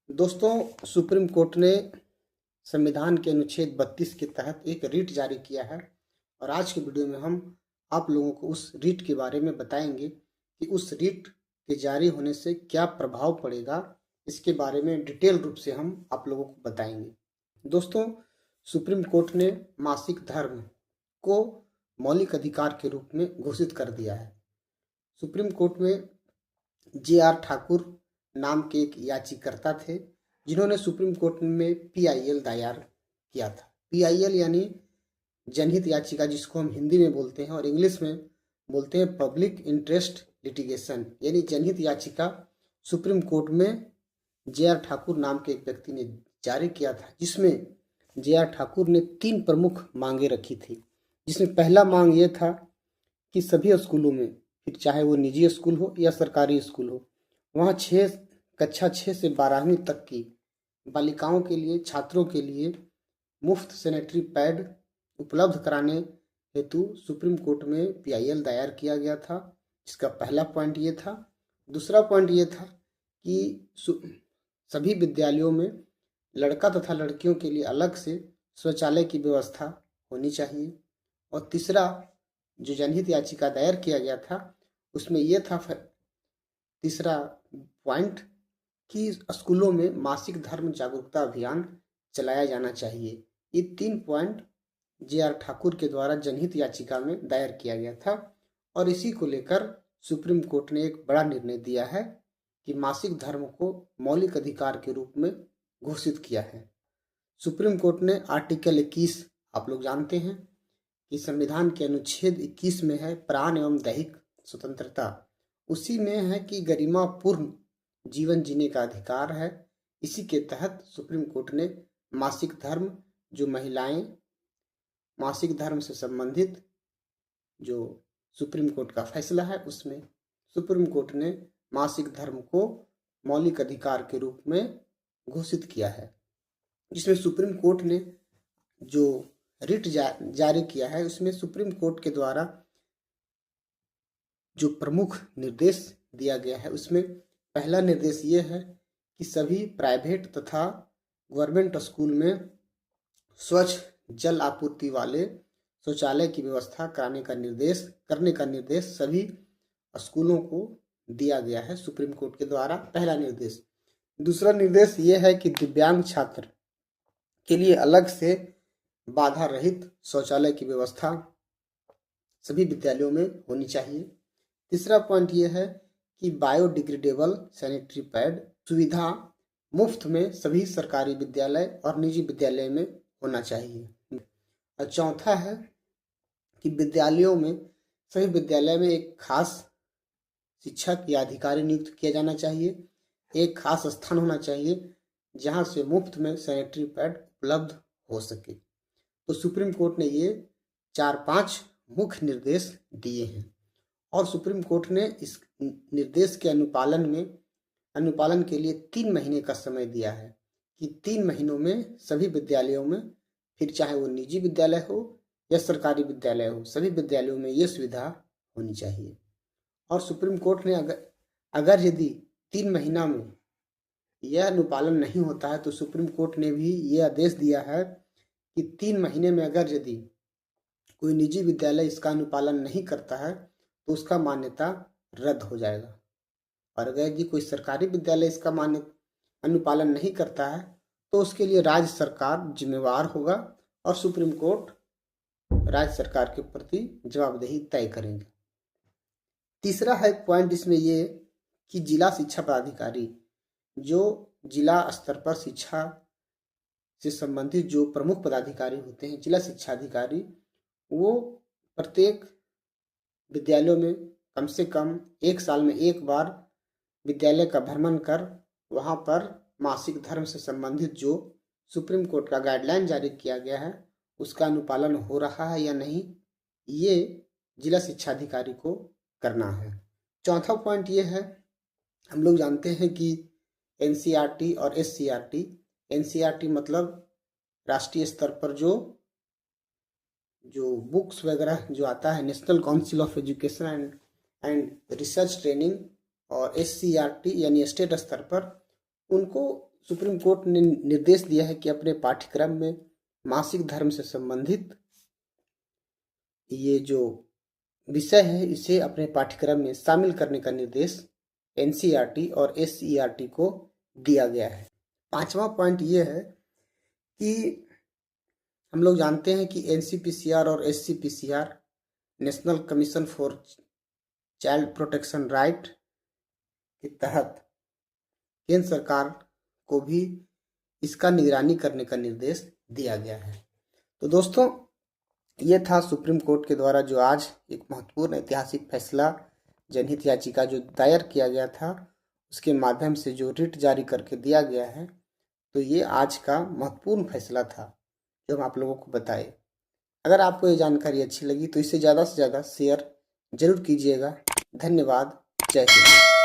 दोस्तों, supreme court ने संविधान के अनुच्छेद 32 के तहत एक रिट जारी किया है और आज के वीडियो में हम आप लोगों को उस रिट के बारे में बताएंगे कि उस रिट के जारी होने से क्या प्रभाव पड़ेगा। इसके बारे में डिटेल रूप से हम आप लोगों को बताएंगे। दोस्तों, सुप्रीम कोर्ट ने मासिक धर्म को मौलिक अधिकार के रूप में घोषित कर दिया है। सुप्रीम कोर्ट में जे.आर. ठाकुर नाम के एक याचिकाकर्ता थे जिन्होंने सुप्रीम कोर्ट में पीआईएल दायर किया था। पीआईएल यानी जनहित याचिका, जिसको हम हिंदी में बोलते हैं और इंग्लिश में बोलते हैं पब्लिक इंटरेस्ट लिटिगेशन, यानी जनहित याचिका सुप्रीम कोर्ट में जे.आर. ठाकुर नाम के एक व्यक्ति ने जारी किया था, जिसमें जे.आर. ठाकुर ने 3 प्रमुख मांगे रखी थी। जिसमें पहला मांग ये था कि सभी स्कूलों में, फिर चाहे वो निजी स्कूल हो या सरकारी स्कूल हो, वहाँ कक्षा 6 से 12वीं तक की बालिकाओं के लिए, छात्रों के लिए मुफ्त सैनिटरी पैड उपलब्ध कराने हेतु सुप्रीम कोर्ट में पीआईएल दायर किया गया था। इसका पहला पॉइंट ये था। दूसरा पॉइंट ये था कि सभी विद्यालयों में लड़का तथा लड़कियों के लिए अलग से शौचालय की व्यवस्था होनी चाहिए। और तीसरा जो जनहित याचिका दायर किया गया था, उसमें यह था तीसरा पॉइंट कि स्कूलों में मासिक धर्म जागरूकता अभियान चलाया जाना चाहिए। ये 3 पॉइंट जे.आर. ठाकुर के द्वारा जनहित याचिका में दायर किया गया था और इसी को लेकर सुप्रीम कोर्ट ने एक बड़ा निर्णय दिया है कि मासिक धर्म को मौलिक अधिकार के रूप में घोषित किया है। सुप्रीम कोर्ट ने आर्टिकल 21, आप लोग जानते हैं कि संविधान के अनुच्छेद 21 में है प्राण एवं दैहिक स्वतंत्रता। उसी में है कि गरिमापूर्ण जीवन जीने का अधिकार है। इसी के तहत सुप्रीम कोर्ट ने मासिक धर्म, जो महिलाएं मासिक धर्म से संबंधित जो सुप्रीम कोर्ट का फैसला है, उसमें सुप्रीम कोर्ट ने मासिक धर्म को मौलिक अधिकार के रूप में घोषित किया है। जिसमें सुप्रीम कोर्ट ने जो रिट जारी किया है, उसमें सुप्रीम कोर्ट के द्वारा जो प्रमुख निर्देश दिया गया है, उसमें पहला निर्देश ये है कि सभी प्राइवेट तथा गवर्नमेंट स्कूल में स्वच्छ जल आपूर्ति वाले शौचालय की व्यवस्था करने का निर्देश सभी स्कूलों को दिया गया है सुप्रीम कोर्ट के द्वारा, पहला निर्देश। दूसरा निर्देश ये है कि दिव्यांग छात्र के लिए अलग से बाधा रहित शौचालय की व्यवस्था सभी विद्यालयों में होनी चाहिए। तीसरा पॉइंट ये है कि बायोडिग्रेडेबल सैनिटरी पैड सुविधा मुफ्त में सभी सरकारी विद्यालय और निजी विद्यालय में होना चाहिए। और चौथा है कि सभी विद्यालय में एक खास शिक्षक या अधिकारी नियुक्त किया जाना चाहिए। एक खास स्थान होना चाहिए जहां से मुफ्त में सैनिटरी पैड उपलब्ध हो सके। तो सुप्रीम कोर्ट ने ये 4-5 मुख्य निर्देश दिए हैं और सुप्रीम कोर्ट ने इस निर्देश के अनुपालन के लिए 3 महीने का समय दिया है कि 3 महीनों में सभी विद्यालयों में, फिर चाहे वो निजी विद्यालय हो या सरकारी विद्यालय हो, सभी विद्यालयों में ये सुविधा होनी चाहिए। और सुप्रीम कोर्ट ने अगर यदि 3 महीना में यह अनुपालन नहीं होता है, तो सुप्रीम कोर्ट ने भी ये आदेश दिया है कि 3 महीने में अगर यदि कोई निजी विद्यालय इसका अनुपालन नहीं करता है तो उसका मान्यता रद्द हो जाएगा। और अगर यदि कोई सरकारी विद्यालय इसका अनुपालन नहीं करता है तो उसके लिए राज्य सरकार जिम्मेवार होगा और सुप्रीम कोर्ट राज्य सरकार के प्रति जवाबदेही तय करेंगे। तीसरा है पॉइंट इसमें ये कि जिला शिक्षा पदाधिकारी, जो जिला स्तर पर शिक्षा से संबंधित जो प्रमुख पदाधिकारी होते हैं, जिला शिक्षा अधिकारी, वो प्रत्येक विद्यालयों में कम से कम 1 साल में 1 बार विद्यालय का भ्रमण कर वहां पर मासिक धर्म से संबंधित जो सुप्रीम कोर्ट का गाइडलाइन जारी किया गया है उसका अनुपालन हो रहा है या नहीं, ये जिला शिक्षा अधिकारी को करना है। चौथा पॉइंट ये है, हम लोग जानते हैं कि एनसीईआरटी और एससीईआरटी, एनसीईआरटी मतलब राष्ट्रीय स्तर पर जो बुक्स वगैरह जो आता है, national council of education and research training, और एससीईआरटी यानी स्टेट स्तर पर उनको सुप्रीम कोर्ट ने निर्देश दिया है कि अपने पाठ्यक्रम में मासिक धर्म से संबंधित ये जो विषय है इसे अपने पाठ्यक्रम में शामिल करने का निर्देश एनसीईआरटी और एससीईआरटी को दिया गया है। 5वां पॉइंट ये है कि हम लोग जानते हैं कि एनसीपीसीआर और SCPCR national commission for child protection right के तहत केंद्र सरकार को भी इसका निगरानी करने का निर्देश दिया गया है। तो दोस्तों, ये था सुप्रीम कोर्ट के द्वारा जो आज एक महत्वपूर्ण ऐतिहासिक फैसला जनहित याचिका जो दायर किया गया था उसके माध्यम से जो रिट जारी करके दिया गया है, तो ये आज का महत्वपूर्ण फैसला था जो हम आप लोगों को बताए। अगर आपको ये जानकारी अच्छी लगी तो इसे ज़्यादा से ज़्यादा शेयर जरूर कीजिएगा। धन्यवाद। जय हिंद।